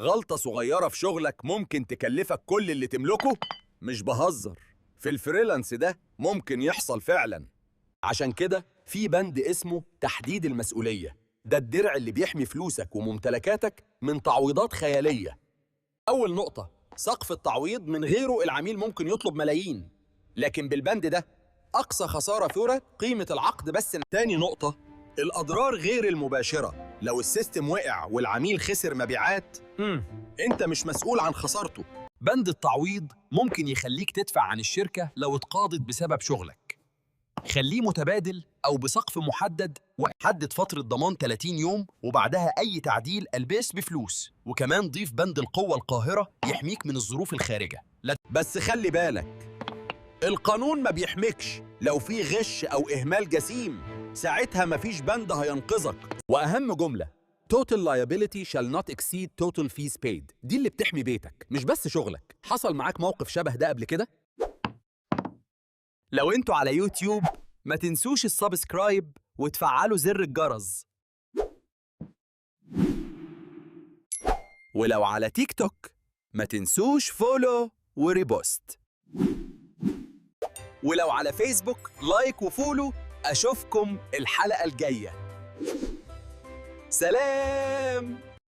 غلطة صغيرة في شغلك ممكن تكلفك كل اللي تملكه؟ مش بهزر، في الفريلانس ده ممكن يحصل فعلا. عشان كده في بند اسمه تحديد المسؤولية، ده الدرع اللي بيحمي فلوسك وممتلكاتك من تعويضات خيالية. أول نقطة، سقف التعويض من غيره العميل ممكن يطلب ملايين، لكن بالبند ده أقصى خسارة فورة قيمة العقد بس. تاني نقطة، الأضرار غير المباشرة، لو السيستم وقع والعميل خسر مبيعات أنت مش مسؤول عن خسارته. بند التعويض ممكن يخليك تدفع عن الشركة لو اتقاضت بسبب شغلك. خليه متبادل أو بسقف محدد، وحدد فترة ضمان 30 يوم وبعدها أي تعديل ألبس بفلوس. وكمان ضيف بند القوة القاهرة يحميك من الظروف الخارجة. بس خلي بالك، القانون ما بيحميكش لو في غش أو إهمال جسيم، ساعتها مفيش بند هينقذك. وأهم جملة، Total liability shall not exceed total fees paid، دي اللي بتحمي بيتك مش بس شغلك. حصل معاك موقف شبه ده قبل كده؟ لو انتوا على يوتيوب ما تنسوش السبسكرايب وتفعلوا زر الجرس. ولو على تيك توك ما تنسوش فولو وريبوست. ولو على فيسبوك لايك وفولو. أشوفكم الحلقة الجاية. سلام.